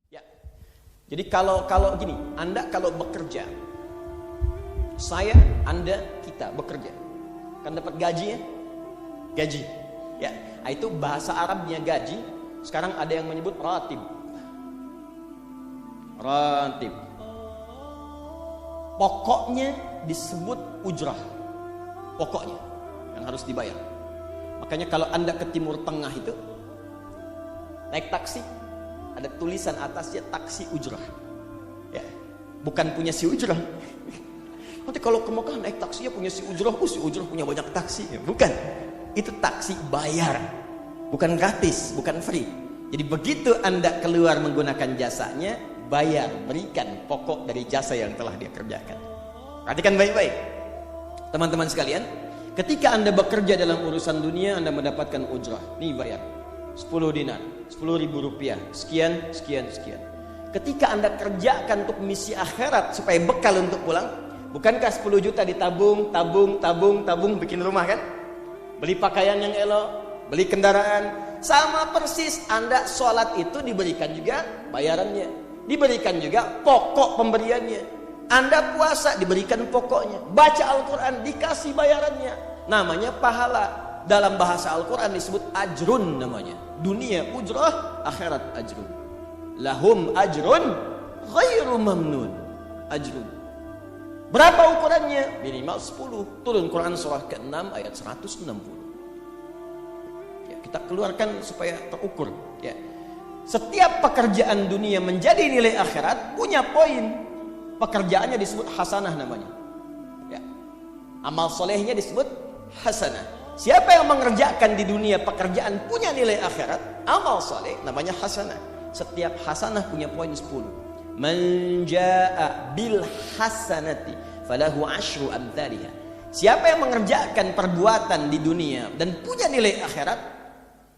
Ya. Jadi kalau gini, Anda kalau bekerja, saya, Anda, kita bekerja, kan dapat gaji ya? Gaji. Ya, itu bahasa Arabnya gaji. Sekarang ada yang menyebut ratib. Ratib. Pokoknya disebut ujrah. Pokoknya yang harus dibayar. Makanya kalau Anda ke Timur Tengah itu naik taksi, ada tulisan atasnya taksi ujrah. Ya, bukan punya si ujrah. Nanti kalau ke Mekah naik taksi ya punya si ujrah, si ujrah punya banyak taksi. Ya, bukan. Itu taksi bayar. Bukan gratis, bukan free. Jadi begitu Anda keluar menggunakan jasanya, bayar, berikan pokok dari jasa yang telah dia kerjakan. Perhatikan baik-baik. Teman-teman sekalian, ketika Anda bekerja dalam urusan dunia, Anda mendapatkan ujrah. Nih bayar. 10 dinar, 10.000 rupiah, sekian, sekian, sekian. Ketika Anda kerjakan untuk misi akhirat supaya bekal untuk pulang, bukankah 10 juta ditabung, tabung, bikin rumah kan? Beli pakaian yang elok, beli kendaraan. Sama persis Anda sholat itu diberikan juga bayarannya, diberikan juga pokok pemberiannya. Anda puasa diberikan pokoknya, baca Al-Quran dikasih bayarannya. Namanya pahala. Dalam bahasa Al-Quran disebut ajrun namanya. Dunia ujrah, akhirat ajrun. Lahum ajrun ghairu mamnun. Ajrun. Berapa ukurannya? Minimal 10. Turun Quran surah ke-6 ayat 160. Ya, kita keluarkan supaya terukur. Ya. Setiap pekerjaan dunia menjadi nilai akhirat punya poin. Pekerjaannya disebut hasanah namanya. Ya. Amal solehnya disebut hasanah. Siapa yang mengerjakan di dunia pekerjaan punya nilai akhirat, amal soleh namanya hasanah. Setiap hasanah punya poin 10. Man jaa bil hasanati falahu asyru amthaliha. Siapa yang mengerjakan perbuatan di dunia dan punya nilai akhirat,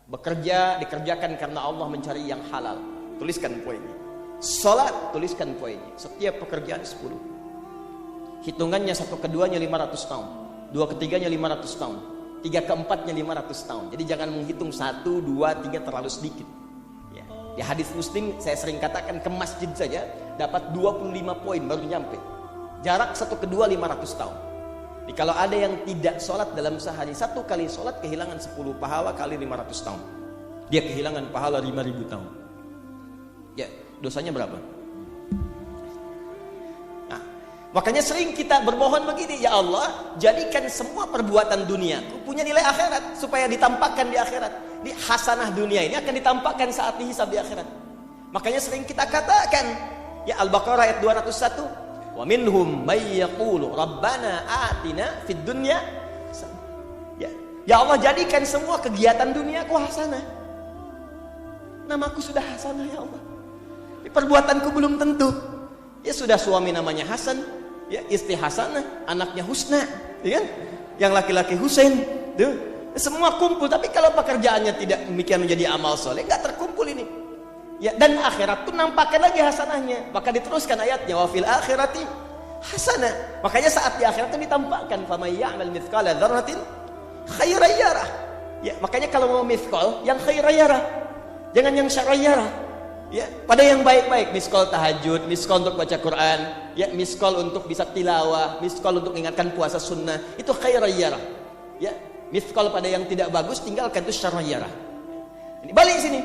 bekerja dikerjakan karena Allah mencari yang halal. Tuliskan poinnya. Salat, tuliskan poinnya. Setiap pekerjaan 10. Hitungannya 1 keduanya 500 tahun, 2 ketiganya 500 tahun, 3 keempatnya 500 tahun. Jadi jangan menghitung 1, 2, 3 terlalu sedikit. Ya. Di hadis Muslim saya sering katakan ke masjid saja dapat 25 poin baru nyampe. Jarak 1 kedua 500 tahun. Jadi kalau ada yang tidak sholat dalam sehari, 1 kali sholat kehilangan 10 pahala kali 500 tahun. Dia kehilangan pahala 5.000 tahun. Ya, dosanya berapa? Makanya sering kita bermohon begini, ya Allah, jadikan semua perbuatan duniaku punya nilai akhirat supaya ditampakkan di akhirat. Di hasanah dunia ini akan ditampakkan saat dihisab di akhirat. Makanya sering kita katakan, ya Al-Baqarah ayat 201, wa minhum may yaqulu rabbana atina fid dunya. Ya Allah, jadikan semua kegiatan duniaku hasanah. Namaku sudah hasanah ya Allah. Perbuatanku belum tentu. Ya sudah suami namanya Hasan, ya istri Hasanah, anaknya Husna, ya kan? Yang laki-laki Husain, tuh semua kumpul. Tapi kalau pekerjaannya tidak demikian menjadi amal soleh, nggak terkumpul ini. Ya, dan akhirat pun nampakkan lagi hasanahnya. Maka diteruskan ayatnya, wa fil akhirati hasanah. Makanya saat di akhirat itu ditampakkan, faman ya'mal mithqala dzarratin khairan yarah. Ya, makanya kalau mau mithqal, yang khairan yarah, jangan yang syarran yarah. Ya, pada yang baik-baik, miskol tahajud, miskol untuk baca Quran, ya, miskol untuk bisa tilawah, miskol untuk mengingatkan puasa sunnah, itu khairan yarah. Ya, miskol pada yang tidak bagus, tinggalkan, itu syarran yarah. Ini balik sini.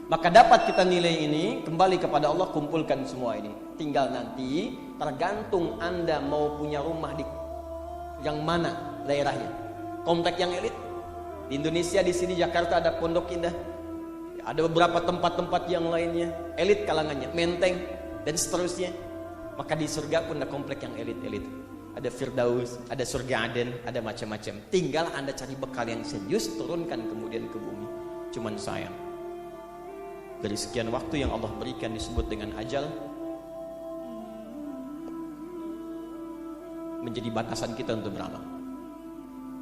Maka dapat kita nilai ini, kembali kepada Allah, kumpulkan semua ini. Tinggal nanti tergantung Anda mau punya rumah di yang mana daerahnya. Komplek yang elit. Di Indonesia di sini Jakarta ada Pondok Indah. Ada beberapa tempat-tempat yang lainnya, elit kalangannya, Menteng dan seterusnya. Maka di surga pun ada komplek yang elit-elit. Ada Firdaus, ada surga Aden, ada macam-macam. Tinggal Anda cari bekal yang serius, turunkan kemudian ke bumi. Cuman sayang, dari sekian waktu yang Allah berikan disebut dengan ajal, menjadi batasan kita untuk beramal.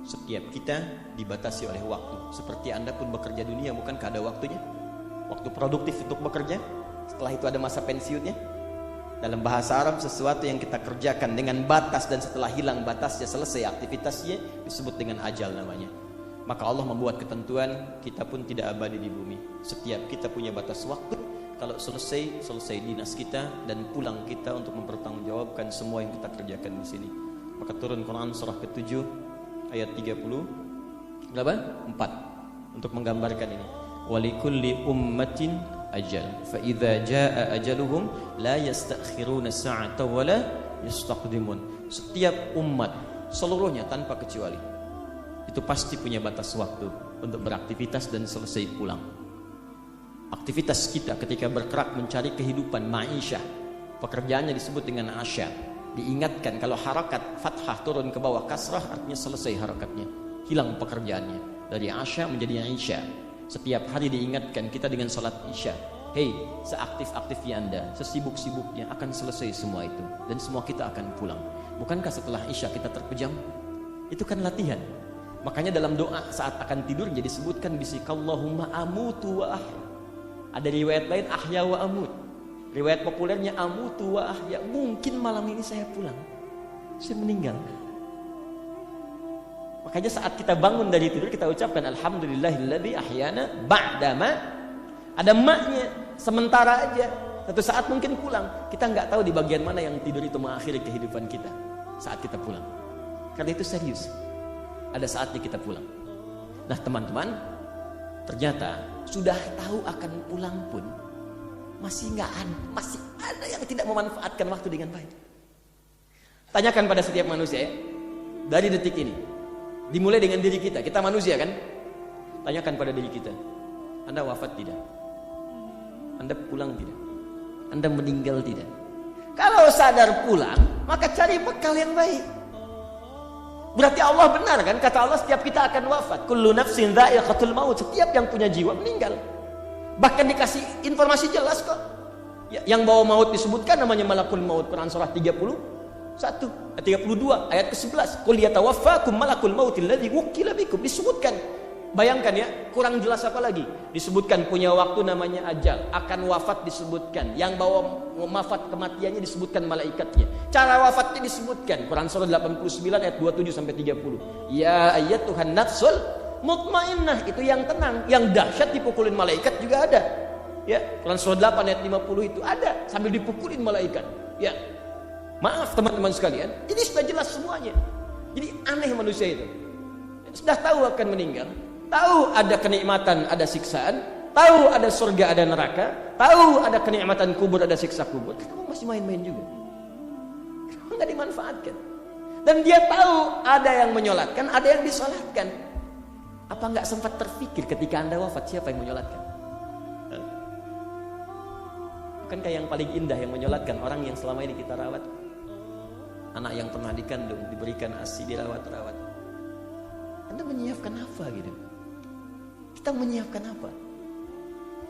Setiap kita dibatasi oleh waktu. Seperti Anda pun bekerja dunia, bukankah ada waktunya? Waktu produktif untuk bekerja, setelah itu ada masa pensiunnya. Dalam bahasa Arab, sesuatu yang kita kerjakan dengan batas dan setelah hilang batasnya, selesai aktivitasnya, disebut dengan ajal namanya. Maka Allah membuat ketentuan, kita pun tidak abadi di bumi. Setiap kita punya batas waktu. Kalau selesai dinas kita dan pulang kita untuk mempertanggungjawabkan semua yang kita kerjakan di sini. Maka turun Quran surah ke-7 ayat 30 berapa? 4 untuk menggambarkan ini. Walikulli ummatin ajal fa idza jaa ajaluhum la yastakhiruna sa'ata wa la yastaqdimun. Setiap umat seluruhnya tanpa kecuali itu pasti punya batas waktu untuk beraktivitas dan selesai pulang. Aktivitas kita ketika bergerak mencari kehidupan ma'isyah, pekerjaannya disebut dengan asya. Diingatkan kalau harakat fathah turun ke bawah kasrah artinya selesai harakatnya, hilang pekerjaannya. Dari asya menjadi isya. Setiap hari diingatkan kita dengan salat isya. Hei, seaktif-aktifnya Anda, sesibuk-sibuknya akan selesai semua itu dan semua kita akan pulang. Bukankah setelah isya kita terpejam? Itu kan latihan. Makanya dalam doa saat akan tidur jadi sebutkan bisikallahumma amutu wa ahya. Ada riwayat lain ahya wa amut. Riwayat populernya amutu wa ahya. Mungkin malam ini saya pulang, saya meninggal. Makanya saat kita bangun dari tidur kita ucapkan alhamdulillahilladzi ahyana ba'dama. Ada maknya, sementara aja. Satu saat mungkin pulang. Kita nggak tahu di bagian mana yang tidur itu mengakhiri kehidupan kita saat kita pulang. Karena itu serius. Ada saatnya kita pulang. Nah teman-teman, ternyata sudah tahu akan pulang pun masih ada yang tidak memanfaatkan waktu dengan baik. Tanyakan pada setiap manusia ya, dari detik ini, dimulai dengan diri kita. Kita manusia kan? Tanyakan pada diri kita, Anda wafat tidak? Anda pulang tidak? Anda meninggal tidak? Kalau sadar pulang, maka cari bekal yang baik. Berarti Allah benar kan? Kata Allah setiap kita akan wafat. Kullu nafsin dha'iqatul maut. Setiap yang punya jiwa meninggal. Bahkan dikasih informasi jelas kok. Yang bawa maut disebutkan namanya malakul maut. Quran surah 32 ayat ke-11. Qul yatawaffakum malakul mautil ladzi wukila bikum. Disebutkan. Bayangkan ya, kurang jelas apa lagi? Disebutkan punya waktu namanya ajal, akan wafat disebutkan. Yang bawa wafat kematiannya disebutkan malaikatnya. Cara wafatnya disebutkan. Quran surah 89 ayat 27 sampai 30. Ya ayyatuhan nafsul mutmainnah, itu yang tenang, yang dahsyat dipukulin malaikat juga ada. Ya, Quran surah 8 ayat 50 itu ada sambil dipukulin malaikat. Ya. Maaf teman-teman sekalian, ini sudah jelas semuanya. Jadi aneh manusia itu. Sudah tahu akan meninggal, tahu ada kenikmatan, ada siksaan, tahu ada surga, ada neraka, tahu ada kenikmatan kubur, ada siksa kubur. Kamu masih main-main juga. Kamu nggak dimanfaatkan. Dan dia tahu ada yang menyolatkan, ada yang disolatkan. Apa nggak sempat terfikir ketika Anda wafat siapa yang menyolatkan? Bukankah yang paling indah yang menyolatkan orang yang selama ini kita rawat? Anak yang pernah dikandung, diberikan ASI, dirawat-rawat. Anda menyiapkan apa gitu? Kita menyiapkan apa?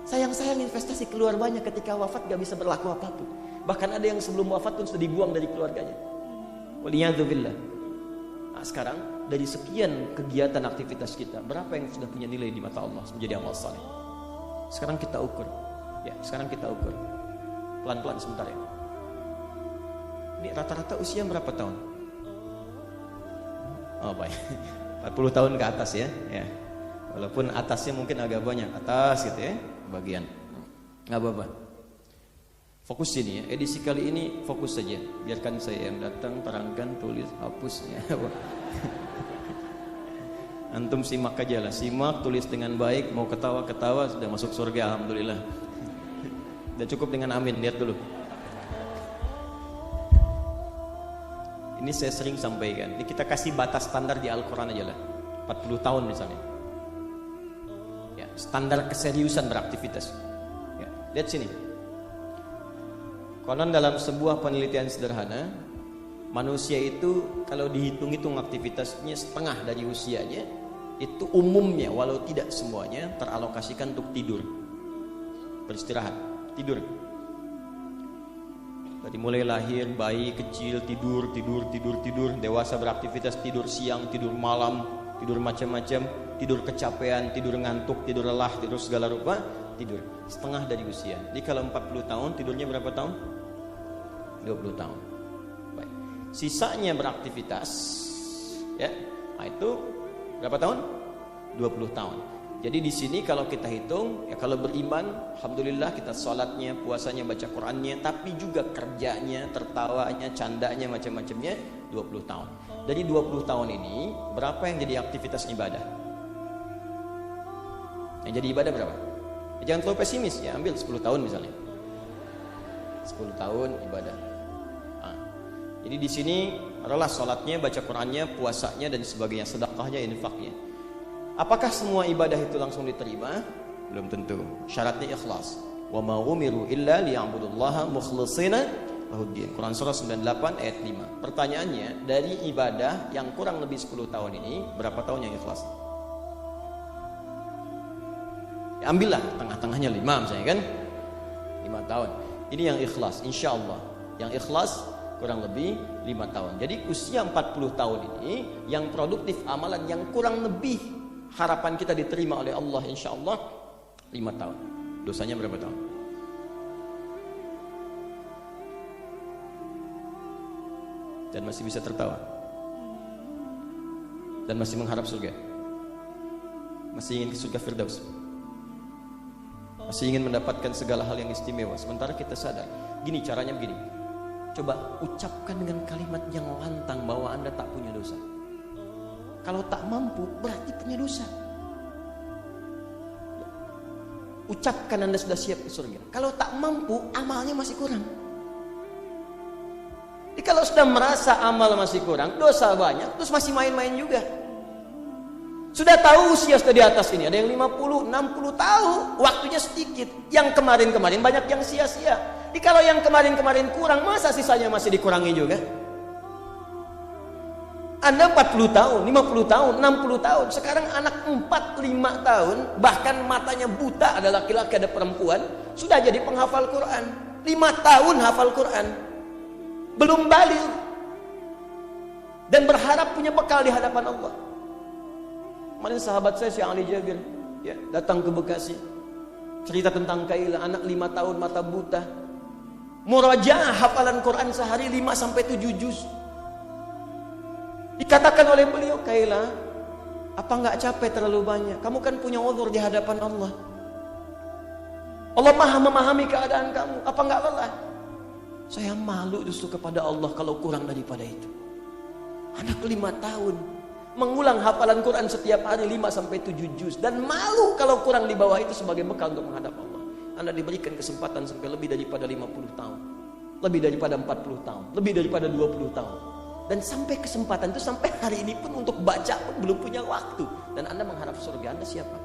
Sayang-sayang investasi keluar banyak ketika wafat gak bisa berlaku apapun. Bahkan ada yang sebelum wafat pun sudah dibuang dari keluarganya. Waliyadzubillah. Nah, sekarang dari sekian kegiatan aktivitas kita, berapa yang sudah punya nilai di mata Allah menjadi amal saleh? Sekarang kita ukur. Ya, sekarang kita ukur. Pelan-pelan sebentar ya. Ini rata-rata usia berapa tahun? Oh baik. 40 tahun ke atas ya. Ya. Walaupun atasnya mungkin agak banyak, atas gitu ya, bagian. Nggak apa-apa. Fokus sini ya. Edisi kali ini fokus saja. Biarkan saya yang datang, terangkan, tulis, hapus ya. Antum simak aja lah. Simak, tulis dengan baik, mau ketawa-ketawa sudah masuk surga alhamdulillah. Udah cukup dengan amin, lihat dulu. Ini saya sering sampaikan. Ini kita kasih batas standar di Al-Quran aja lah. 40 tahun misalnya. Ya, standar keseriusan beraktivitas. Ya, lihat sini. Konon dalam sebuah penelitian sederhana, manusia itu kalau dihitung-hitung aktivitasnya setengah dari usianya, itu umumnya walau tidak semuanya teralokasikan untuk tidur. Beristirahat, tidur. Dari mulai lahir, bayi kecil tidur, dewasa beraktivitas tidur siang, tidur malam, tidur macam-macam, tidur kecapean, tidur ngantuk, tidur lelah, tidur segala rupa, tidur setengah dari usia. Jadi kalau 40 tahun tidurnya berapa tahun? 20 tahun. Baik. Sisanya beraktivitas, ya. Nah, itu berapa tahun? 20 tahun. Jadi di sini kalau kita hitung, ya kalau beriman, alhamdulillah kita sholatnya, puasanya, baca Qur'annya, tapi juga kerjanya, tertawanya, candanya, macam-macamnya 20 tahun. Dari 20 tahun ini, berapa yang jadi aktivitas ibadah? Yang jadi ibadah berapa? Ya, jangan terlalu pesimis, ya ambil 10 tahun misalnya. 10 tahun ibadah. Nah, jadi di sini adalah sholatnya, baca Qur'annya, puasanya dan sebagainya, sedekahnya, infaknya. Apakah semua ibadah itu langsung diterima? Belum tentu. Syaratnya ikhlas. Wa ma umiru illa liya'budullaha mukhlishina lahuddin. Quran surah 98 ayat 5. Pertanyaannya, dari ibadah yang kurang lebih 10 tahun ini, berapa tahun yang ikhlas? Ya, ambillah tengah-tengahnya 5 misalnya kan. 5 tahun. Ini yang ikhlas, insya Allah. Yang ikhlas kurang lebih 5 tahun. Jadi usia 40 tahun ini yang produktif amalan yang kurang lebih harapan kita diterima oleh Allah insya Allah 5 tahun. Dosanya berapa tahun? Dan masih bisa tertawa. Dan masih mengharap surga. Masih ingin ke surga Firdaus. Masih ingin mendapatkan segala hal yang istimewa. Sementara kita sadar, gini caranya begini. Coba ucapkan dengan kalimat yang lantang bahwa Anda tak punya dosa. Kalau tak mampu, berarti punya dosa. Ucapkan Anda sudah siap ke surga. Kalau tak mampu, amalnya masih kurang. Jadi kalau sudah merasa amal masih kurang, dosa banyak, terus masih main-main juga. Sudah tahu usia sudah di atas ini, ada yang 50, 60 tahu, waktunya sedikit. Yang kemarin-kemarin banyak yang sia-sia. Jadi kalau yang kemarin-kemarin kurang, masa sisanya masih dikurangi juga? Anda 40 tahun, 50 tahun, 60 tahun. Sekarang anak 4-5 tahun, bahkan matanya buta, ada laki-laki, ada perempuan, sudah jadi penghafal Quran. 5 tahun hafal Quran. Belum balik. Dan berharap punya bekal di hadapan Allah. Kemarin sahabat saya, Syekh Ali Jabir, ya, datang ke Bekasi. Cerita tentang Kaila, anak 5 tahun, mata buta. Murajaah hafalan Quran sehari 5-7 juz. Dikatakan oleh beliau, Kaila, apa enggak capek terlalu banyak? Kamu kan punya uzur di hadapan Allah. Allah Maha memahami keadaan kamu. Apa enggak lelah? Saya malu justru kepada Allah kalau kurang daripada itu. Anak 5 tahun mengulang hafalan Quran setiap hari 5-7 juz dan malu kalau kurang di bawah itu sebagai bekal untuk menghadap Allah. Anda diberikan kesempatan sampai lebih daripada 50 tahun, lebih daripada 40 tahun, lebih daripada 20 tahun. Dan sampai kesempatan itu sampai hari ini pun untuk baca pun belum punya waktu. Dan Anda mengharap surga, Anda siapa?